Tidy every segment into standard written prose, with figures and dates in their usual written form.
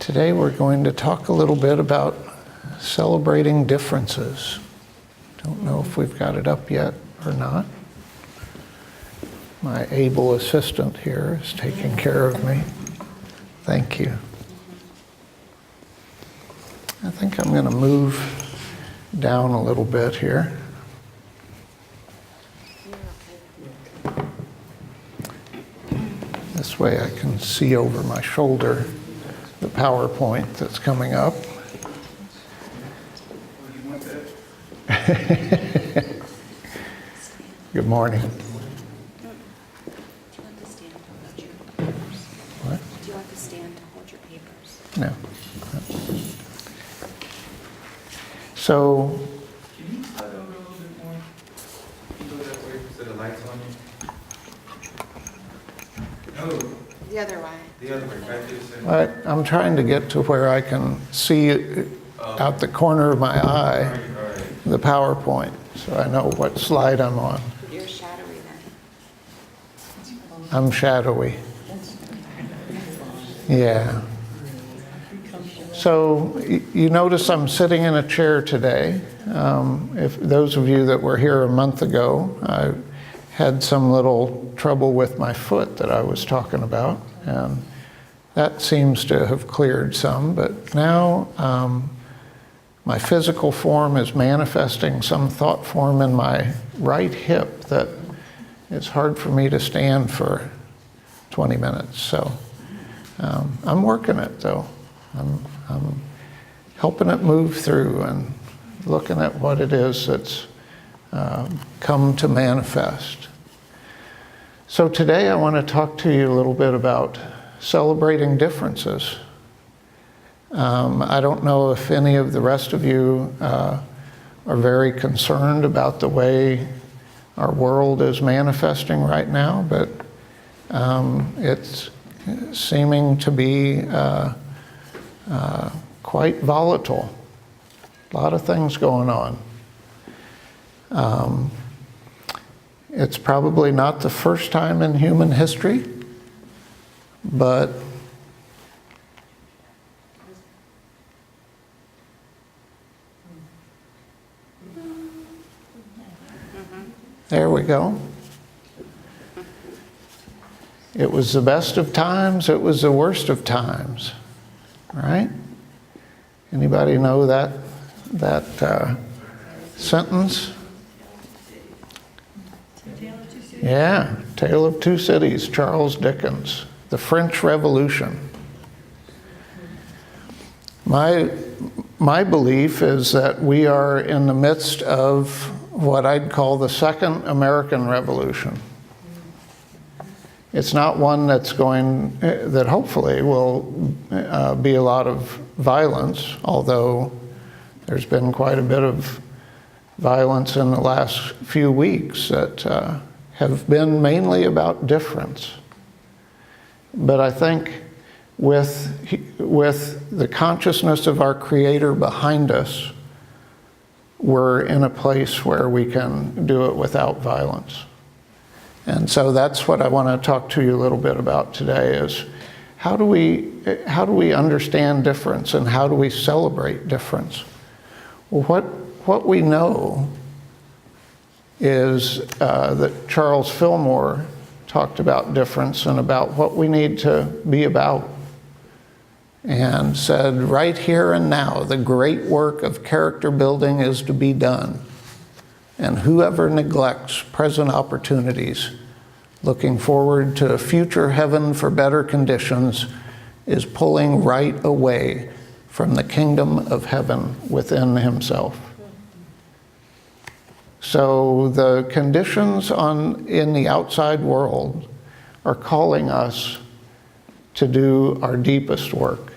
Today we're going to talk a little bit about celebrating differences. Don't know if we've got it up yet or not. My able assistant here is taking care of me. Thank you. I think I'm going to move down a little bit here. This way I can see over my shoulder the PowerPoint that's coming up. Good morning. What? Do you want to stand to hold your papers? No. So, can you slide over a little bit more? Can you go that way so the light's on you? No, The other way. the other way, right to the center. I'm trying to get to where I can see out the corner of my eye All right. the PowerPoint, so I know what slide I'm on. You're shadowy then. I'm shadowy. Yeah. So you notice I'm sitting in a chair today. If those of you that were here a month ago, I had some little trouble with my foot that I was talking about, and that seems to have cleared some, but now my physical form is manifesting some thought form in my right hip that it's hard for me to stand for 20 minutes. So I'm working it though. I'm helping it move through and looking at what it is that's come to manifest. So today I want to talk to you a little bit about celebrating differences. I don't know if any of the rest of you are very concerned about the way our world is manifesting right now, but it's seeming to be quite volatile. A lot of things going on. It's probably not the first time in human history, but there we go. It was the best of times, it was the worst of times, right? Anybody know that sentence? Yeah, Tale of Two Cities, Charles Dickens, the French Revolution. My belief is that we are in the midst of what I'd call the Second American Revolution. It's not one that hopefully will be a lot of violence, although there's been quite a bit of violence in the last few weeks that have been mainly about difference. But I think with the consciousness of our Creator behind us, we're in a place where we can do it without violence. And so that's what I want to talk to you a little bit about today is how do we understand difference and how do we celebrate difference? Well, what we know is that Charles Fillmore talked about difference and about what we need to be about, and said, right here and now, the great work of character building is to be done. And whoever neglects present opportunities, looking forward to a future heaven for better conditions, is pulling right away from the kingdom of heaven within himself. So the conditions in the outside world are calling us to do our deepest work,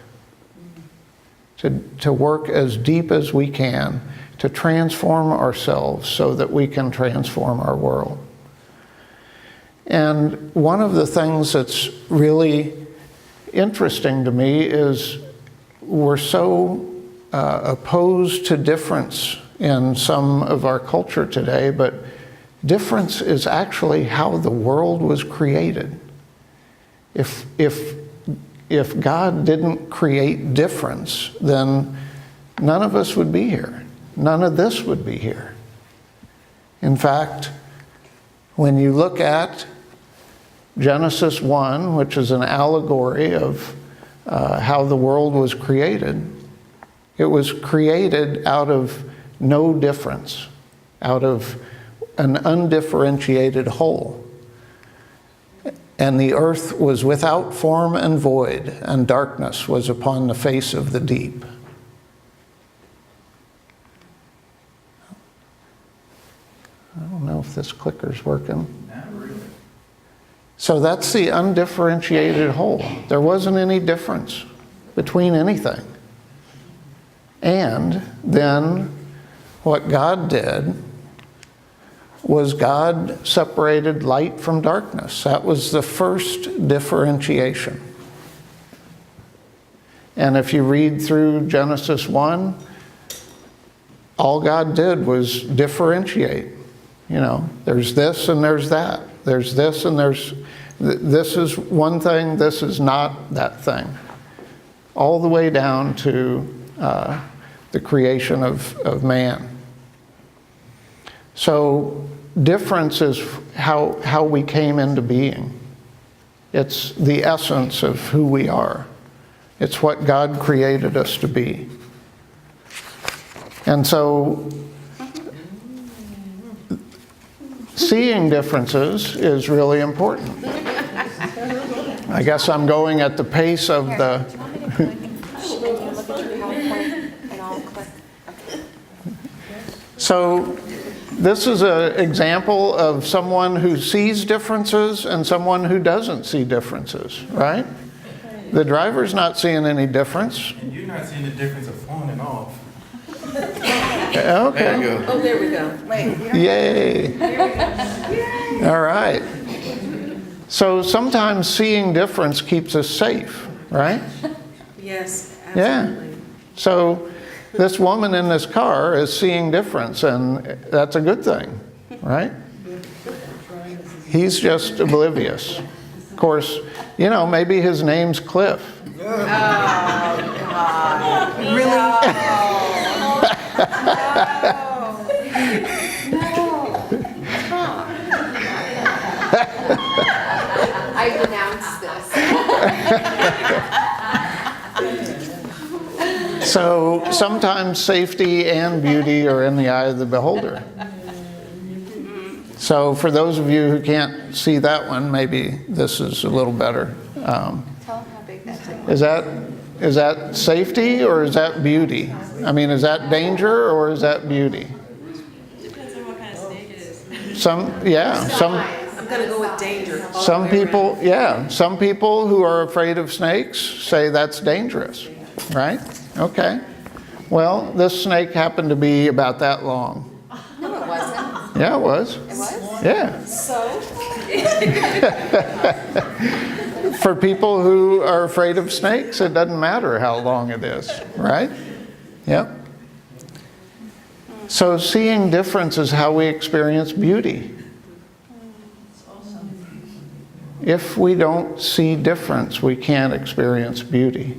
to work as deep as we can, to transform ourselves so that we can transform our world. And one of the things that's really interesting to me is we're so opposed to difference in some of our culture today, but difference is actually how the world was created. If if God didn't create difference, then none of us would be here. None of this would be here. In fact, when you look at Genesis 1, which is an allegory of how the world was created, it was created out of no difference, out of an undifferentiated whole. And the earth was without form and void, and darkness was upon the face of the deep. I don't know if this clicker's working. Not really. So that's the undifferentiated whole. There wasn't any difference between anything. And then what God did was God separated light from darkness. That was the first differentiation. And if you read through Genesis 1, all God did was differentiate. You know, there's this and there's that. There's this and this is one thing, this is not that thing. All the way down to the creation of man. So difference is how we came into being. It's the essence of who we are. It's what God created us to be. And so seeing differences is really important. I guess I'm going at the pace of the... Do you want me to click? Look at your PowerPoint and I'll click. Okay. So this is an example of someone who sees differences and someone who doesn't see differences, right? The driver's not seeing any difference. And you're not seeing the difference of on and off. Okay. There you go. Oh, there we go. Wait. Yay. All right. So sometimes seeing difference keeps us safe, right? Yes, Yeah. absolutely. So this woman in this car is seeing difference, and that's a good thing, right? He's just oblivious. Of course, you know, maybe his name's Cliff. I denounce this. So sometimes safety and beauty are in the eye of the beholder. So for those of you who can't see that one, maybe this is a little better. Tell them how big that thing Is that safety or is that beauty? I mean, is that danger or is that beauty? Depends on what kind of snake it is. Some I'm gonna go with danger. all some the way people, yeah, some people who are afraid of snakes say that's dangerous, right? Okay. Well, this snake happened to be about that long. No, it wasn't. Yeah, it was. It was? Yeah. So? For people who are afraid of snakes, it doesn't matter how long it is, right? Yep. So seeing difference is how we experience beauty. If we don't see difference, we can't experience beauty.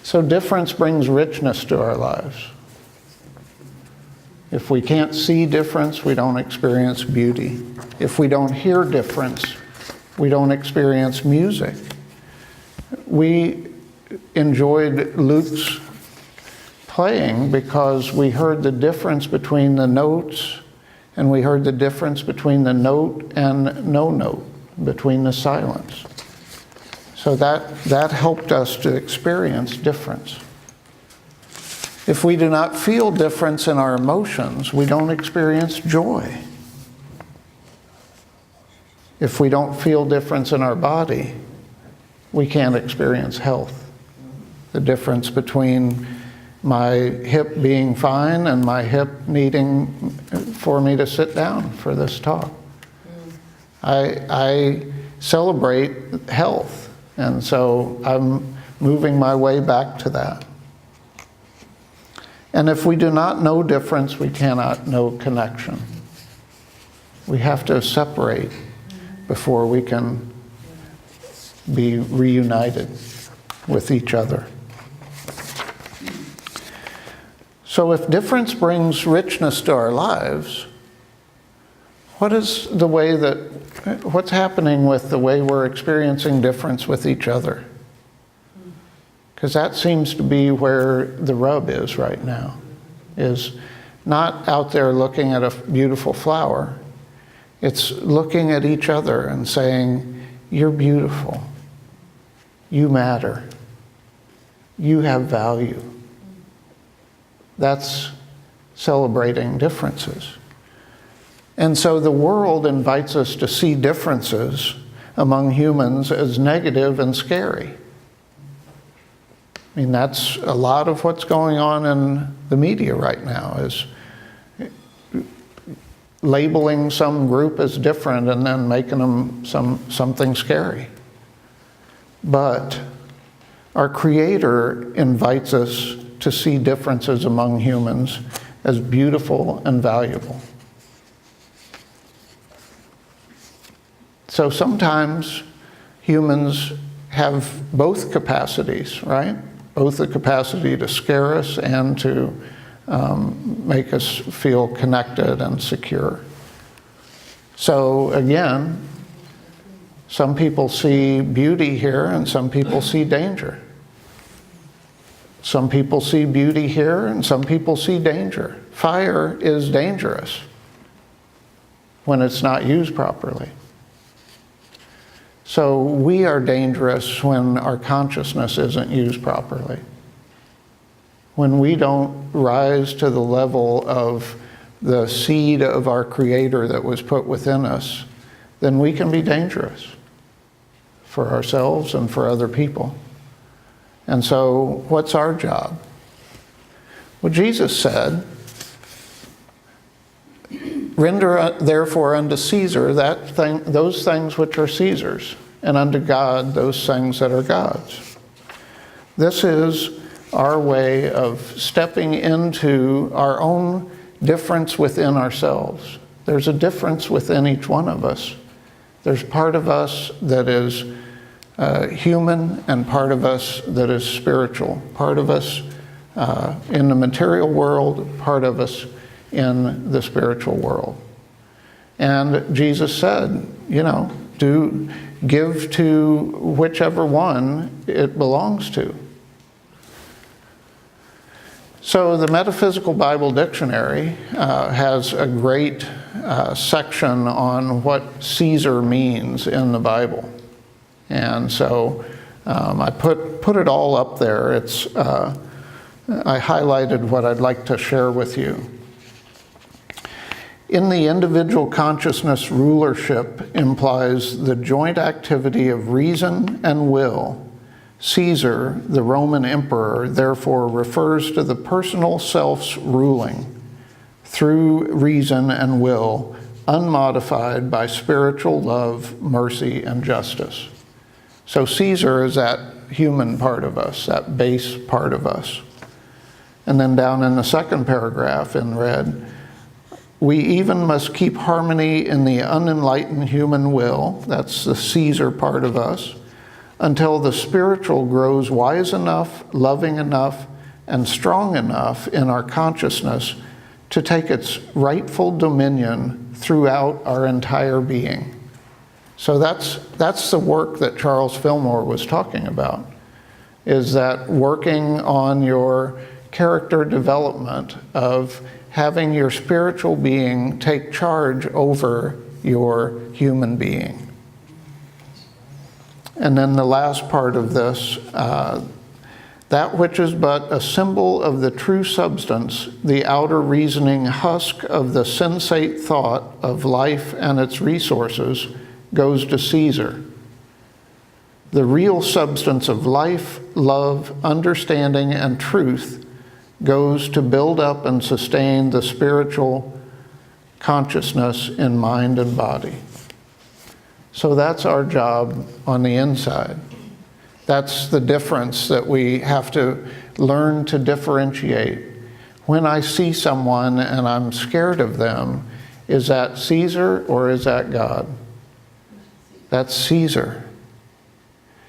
So difference brings richness to our lives. If we can't see difference, we don't experience beauty. If we don't hear difference, we don't experience music. We enjoyed Luke's playing because we heard the difference between the notes, and we heard the difference between the note and no note, between the silence. So that helped us to experience difference. If we do not feel difference in our emotions, we don't experience joy. If we don't feel difference in our body, we can't experience health. The difference between my hip being fine and my hip needing for me to sit down for this talk. I celebrate health, and so I'm moving my way back to that. And if we do not know difference, we cannot know connection. We have to separate before we can be reunited with each other. So if difference brings richness to our lives, what's happening with the way we're experiencing difference with each other? Because that seems to be where the rub is right now, is not out there looking at a beautiful flower. It's looking at each other and saying, you're beautiful. You matter. You have value. That's celebrating differences. And so the world invites us to see differences among humans as negative and scary. I mean, that's a lot of what's going on in the media right now, is labeling some group as different and then making them something scary. But our Creator invites us to see differences among humans as beautiful and valuable. So sometimes humans have both capacities, right? Both the capacity to scare us and to make us feel connected and secure. So again, some people see beauty here and some people see danger. Some people see beauty here and some people see danger. Fire is dangerous when it's not used properly. So we are dangerous when our consciousness isn't used properly. When we don't rise to the level of the seed of our Creator that was put within us, then we can be dangerous for ourselves and for other people. And so what's our job? Well, Jesus said, "Render therefore unto Caesar those things which are Caesar's, and unto God those things that are God's." This is our way of stepping into our own difference within ourselves. There's a difference within each one of us. There's part of us that is human and part of us that is spiritual. Part of us in the material world, part of us in the spiritual world. And Jesus said, give to whichever one it belongs to. So the Metaphysical Bible Dictionary has a great section on what Caesar means in the Bible. And so I put it all up there. I highlighted what I'd like to share with you. In the individual consciousness, rulership implies the joint activity of reason and will. Caesar, the Roman emperor, therefore refers to the personal self's ruling through reason and will, unmodified by spiritual love, mercy, and justice. So Caesar is that human part of us, that base part of us. And then down in the second paragraph in red, we even must keep harmony in the unenlightened human will, that's the Caesar part of us, until the spiritual grows wise enough, loving enough, and strong enough in our consciousness to take its rightful dominion throughout our entire being. So that's the work that Charles Fillmore was talking about, is that working on your character development of having your spiritual being take charge over your human being. And then the last part of this, that which is but a symbol of the true substance, the outer reasoning husk of the sensate thought of life and its resources, goes to Caesar. The real substance of life, love, understanding, and truth goes to build up and sustain the spiritual consciousness in mind and body. So that's our job on the inside. That's the difference that we have to learn to differentiate. When I see someone and I'm scared of them, is that Caesar or is that God? That's Caesar.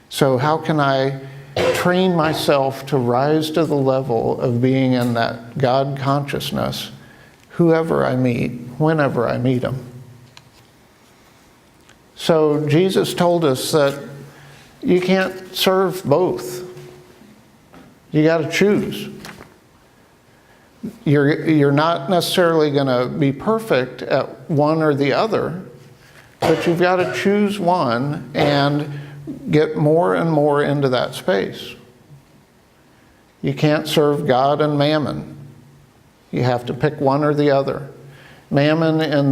So how can I train myself to rise to the level of being in that God consciousness, whoever I meet, whenever I meet him? So Jesus told us that you can't serve both. You got to choose. You're not necessarily going to be perfect at one or the other, but you've got to choose one and get more and more into that space. You can't serve God and mammon. You have to pick one or the other. Mammon in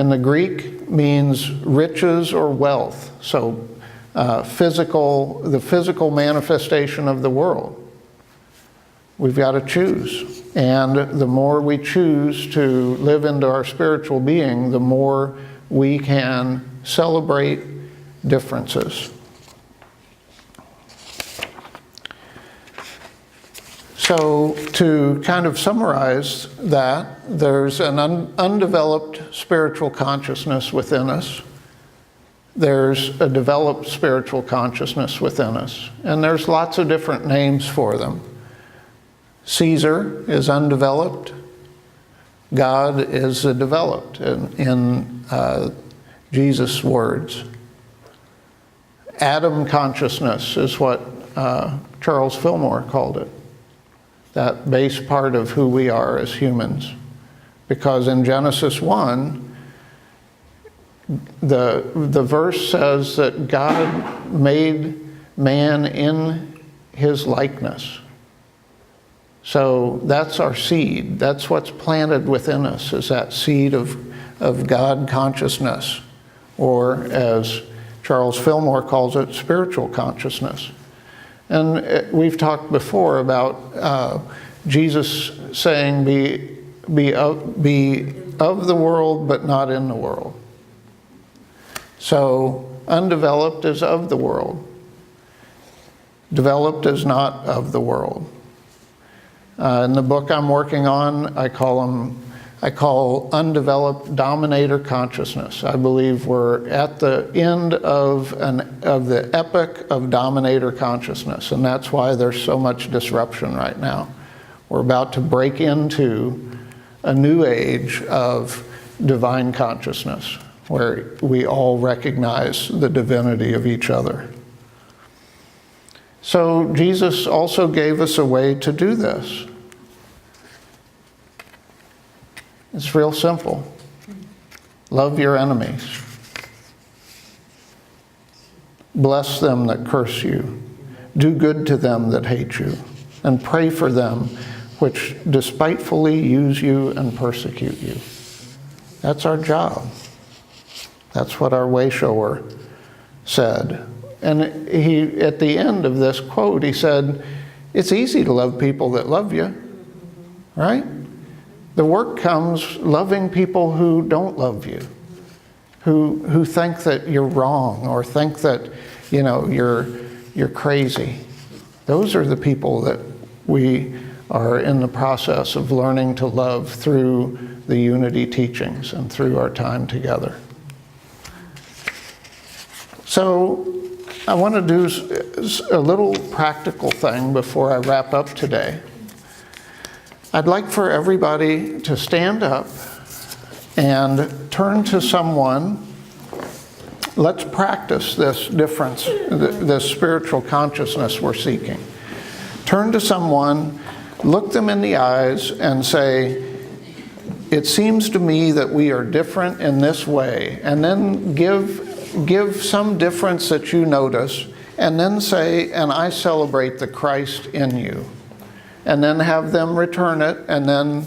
the Greek means riches or wealth. So the physical manifestation of the world. We've got to choose. And the more we choose to live into our spiritual being, the more we can celebrate differences. So to kind of summarize that, there's an undeveloped spiritual consciousness within us. There's a developed spiritual consciousness within us. And there's lots of different names for them. Caesar is undeveloped. God is developed in Jesus' words. Adam consciousness is what Charles Fillmore called it. That base part of who we are as humans. Because in Genesis 1, the verse says that God made man in his likeness. So that's our seed. That's what's planted within us, is that seed of God consciousness, or as Charles Fillmore calls it, spiritual consciousness. And we've talked before about Jesus saying, be of the world, but not in the world. So undeveloped is of the world. Developed is not of the world. In the book I'm working on, I call undeveloped dominator consciousness. I believe we're at the end of the epoch of dominator consciousness, and that's why there's so much disruption right now. We're about to break into a new age of divine consciousness, where we all recognize the divinity of each other. So Jesus also gave us a way to do this. It's real simple. Love your enemies. Bless them that curse you. Do good to them that hate you. And pray for them which despitefully use you and persecute you. That's our job. That's what our way shower said. And he, at the end of this quote, he said, it's easy to love people that love you, right? The work comes loving people who don't love you, who think that you're wrong or think that, you're crazy. Those are the people that we are in the process of learning to love through the unity teachings and through our time together. So I want to do a little practical thing before I wrap up today. I'd like for everybody to stand up and turn to someone. Let's practice this difference, this spiritual consciousness we're seeking. Turn to someone, look them in the eyes, and say, it seems to me that we are different in this way. And then give some difference that you notice, and then say, and I celebrate the Christ in you. And then have them return it, and then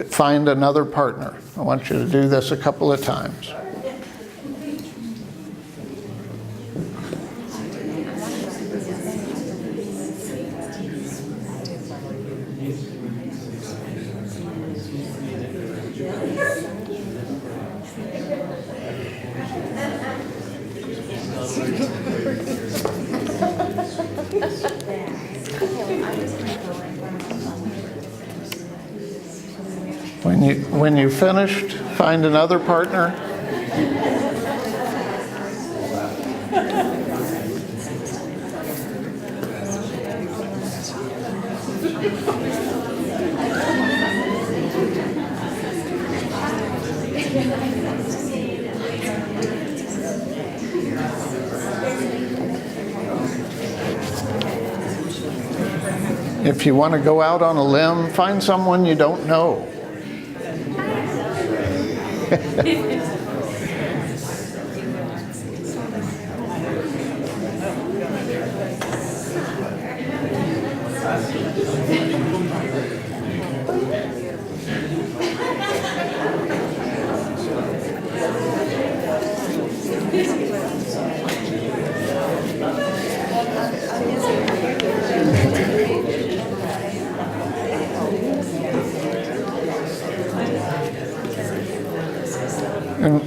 find another partner. I want you to do this a couple of times. When you finished, find another partner. If you want to go out on a limb, find someone you don't know. And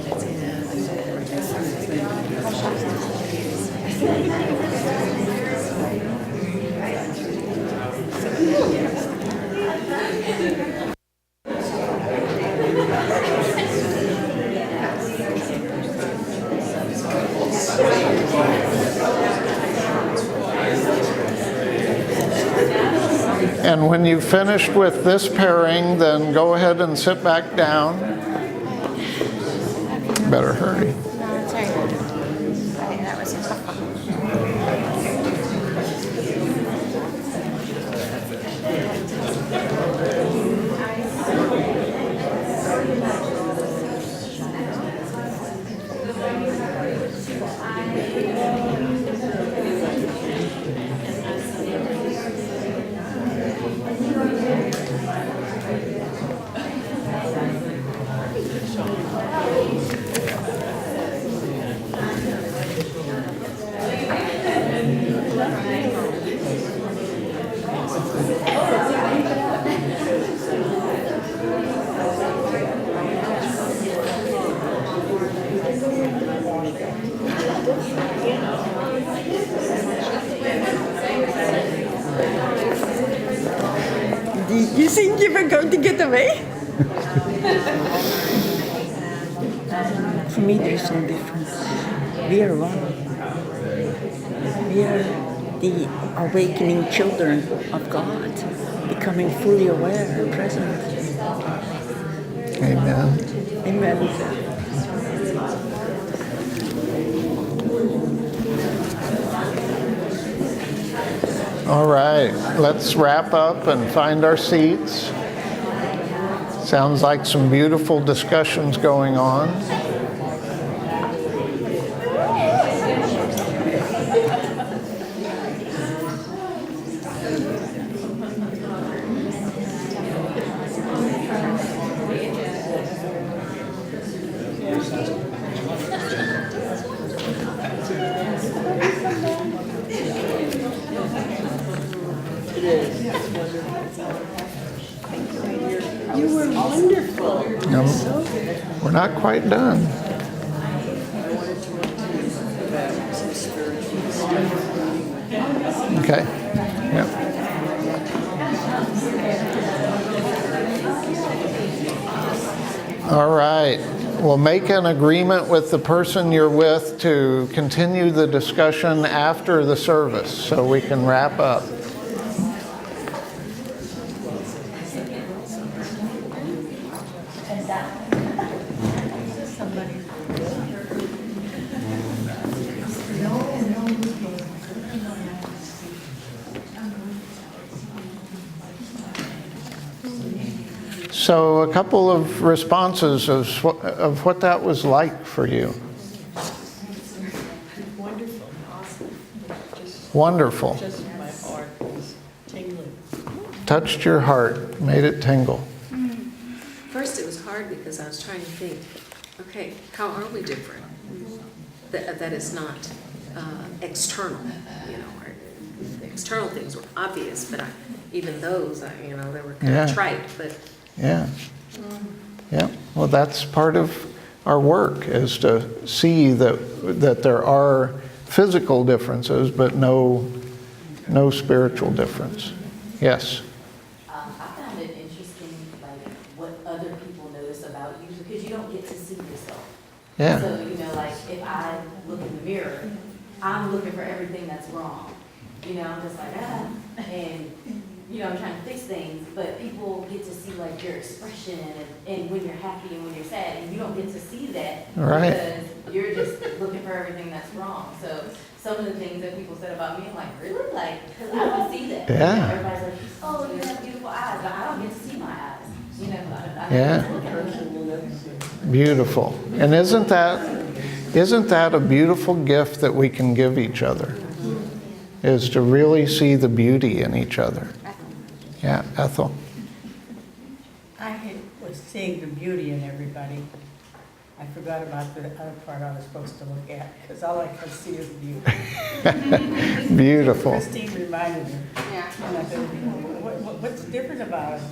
And when you've finished with this pairing, then go ahead and sit back down. Better hurry. No, it's all right. That was a tough one. Did you think you were going to get away? For me, there's no difference. We are one. We are the awakening children of God, becoming fully aware and present. Amen. Amen. All right, let's wrap up and find our seats. Sounds like some beautiful discussions going on. You were wonderful. We're not quite done. Okay. Yep. All right. We'll make an agreement with the person you're with to continue the discussion after the service so we can wrap up. So a couple of responses of what that was like for you. Wonderful, awesome. Just, Wonderful. just my heart was tingling. Touched your heart, made it tingle. First, it was hard because I was trying to think, okay, how are we different? That is not external, you know. The external things were obvious, but even those, you know, they were kind Yeah. of trite, but Yeah. Yeah. Well, that's part of our work, is to see that there are physical differences, but no spiritual difference. Yes. I found it interesting, like what other Yeah. So, you know, like, if I look in the mirror, I'm looking for everything that's wrong. You know, I'm just like, and, you know, I'm trying to fix things, but people get to see, like, your expression and when you're happy and when you're sad, and you don't get to see that. Right. Because you're just looking for everything that's wrong. So some of the things that people said about me, I'm like, really? Like, because I don't see that. Yeah. Everybody's like, oh, you have beautiful eyes, but I don't get to see my eyes. You know, I don't Yeah. get to look at them. Beautiful. And isn't that a beautiful gift that we can give each other? Is to really see the beauty in each other. Yeah, Ethel. was seeing the beauty in everybody. I forgot about the other part I was supposed to look at, because all I can see is beauty. Beautiful. Christine reminded me. Yeah. And I said, what's different about it?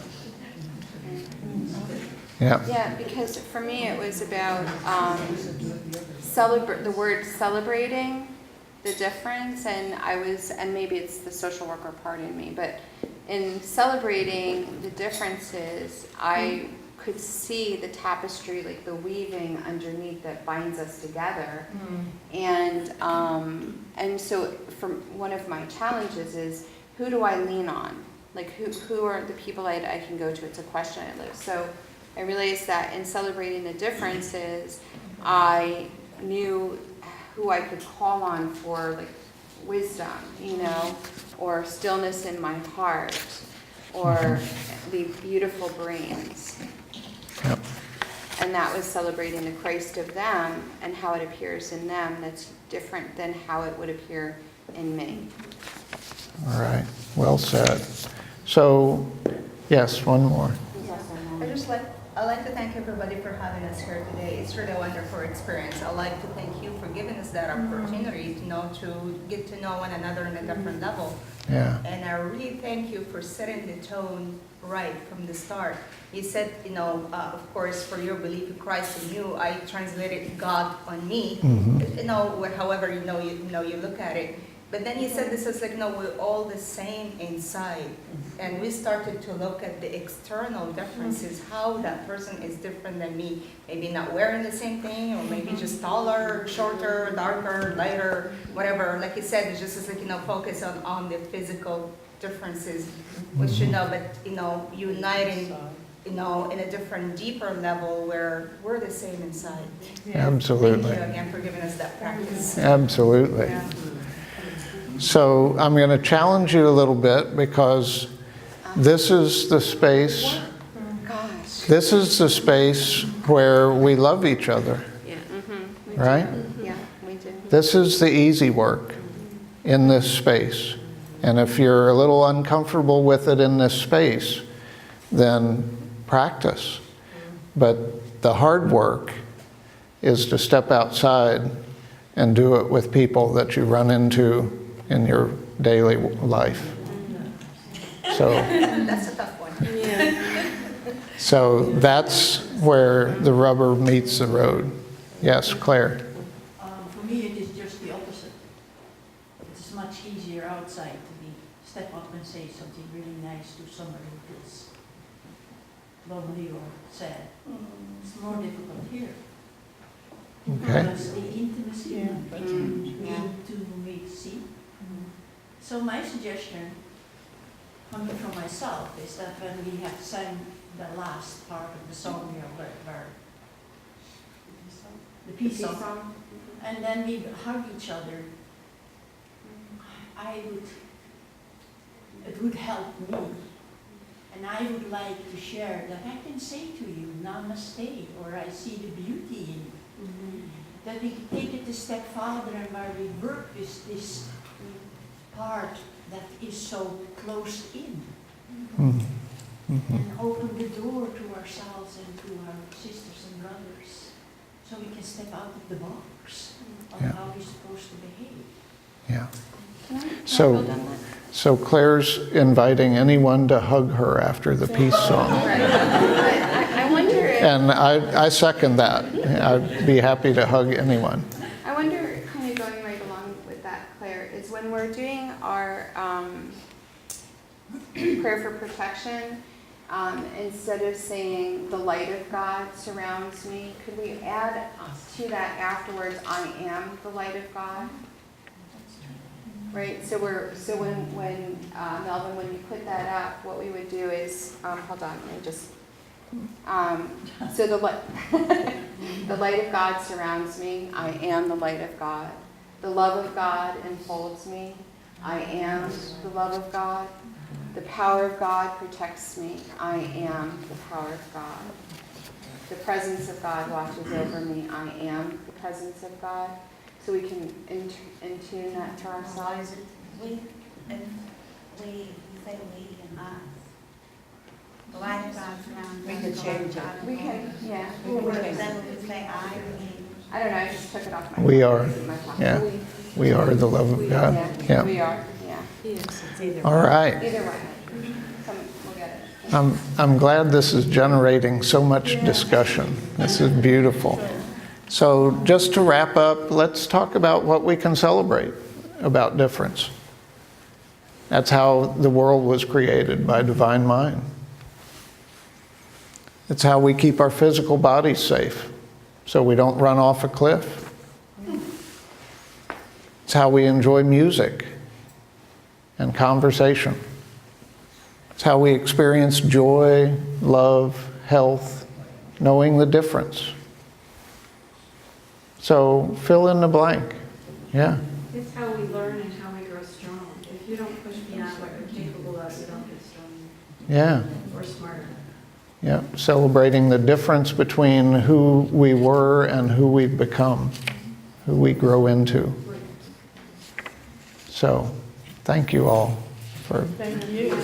Yeah. Yeah, because for me it was about the word celebrating the difference, and maybe it's the social worker part in me, but in celebrating the differences, I could see the tapestry, like the weaving underneath that binds us together. And so from one of my challenges is, who do I lean on? Like who are the people I can go to? It's a question I live. So I realized that in celebrating the differences, I knew who I could call on for like wisdom, you know, or stillness in my heart, or the beautiful brains. Yep. And that was celebrating the Christ of them and how it appears in them that's different than how it would appear in me. All right. Well said. So, yes, one more. I'd like to thank everybody for having us here today. It's really a wonderful experience. I'd like to thank you for giving us that opportunity to get to know one another on a different level. Yeah. And I really thank you for setting the tone right from the start. You said, of course, for your belief in Christ in you, I translated God on me. However you look at it. But then you said this is like, we're all the same inside. And we started to look at the external differences, how that person is different than me. Maybe not wearing the same thing, or maybe just taller, shorter, darker, lighter, whatever. Like you said, it's just like, focus on the physical differences, which, but, uniting, in a different, deeper level where we're the same inside. Absolutely. Thank you again for giving us that practice. Absolutely. Yeah. So I'm going to challenge you a little bit, because this is the space. Gosh. This is the space where we love each other, Yeah. right? Yeah, we do. This is the easy work in this space. And if you're a little uncomfortable with it in this space, then practice. But the hard work is to step outside and do it with people that you run into in your daily life. So That's a tough one. so that's where the rubber meets the road. Yes, Claire. For me, it is just the opposite. It's much easier outside to step up and say something really nice to somebody who feels lonely or sad. It's more difficult here. Okay. Because the intimacy need to make see. So my suggestion, coming from myself, is that when we have sang the last part of the song, the peace song, and then we hug each other, it would help me. And I would like to share that I can say to you, namaste, or I see the beauty in you. That we can take it a step farther, and where we work with this part that is so closed in. And open the door to ourselves and to our sisters and brothers, so we can step out of the box of Yeah. how we're supposed to behave. Yeah. Can I So- build on that? So Claire's inviting anyone to hug her after the peace song. I wonder if, And I second that. I'd be happy to hug anyone. I wonder, kind of going right along with that, Claire, is when we're doing our prayer for protection, instead of saying the light of God surrounds me, could we add to that afterwards, I am the light of God? Right, so when Melvin, when you put that up, what we would do is, hold on, let me just, so the light of God surrounds me, I am the light of God. The love of God enfolds me, I am the love of God. The power of God protects me, I am the power of God. The presence of God watches over me, I am the presence of God. So we can intune that to ourselves. We, and we say we and us. The light of God surrounds us. We could change it. We can, yeah. Then we say I, I don't know, I just took it off my. We are, my pocket. yeah. We are the love of God. Yeah, we Yeah. are, yeah. Yes, it's either. All right. Either way. We'll get it. I'm glad this is generating so much discussion. This is beautiful. So just to wrap up, let's talk about what we can celebrate about difference. That's how the world was created, by divine mind. It's how we keep our physical bodies safe, so we don't run off a cliff. It's how we enjoy music and conversation. It's how we experience joy, love, health, knowing the difference. So fill in the blank. Yeah. It's how we learn and how we grow strong. If you don't push beyond what you're capable of, you don't get strong Yeah. or smarter. Yeah. Celebrating the difference between who we were and who we've become, who we grow into. So thank you all for Thank you.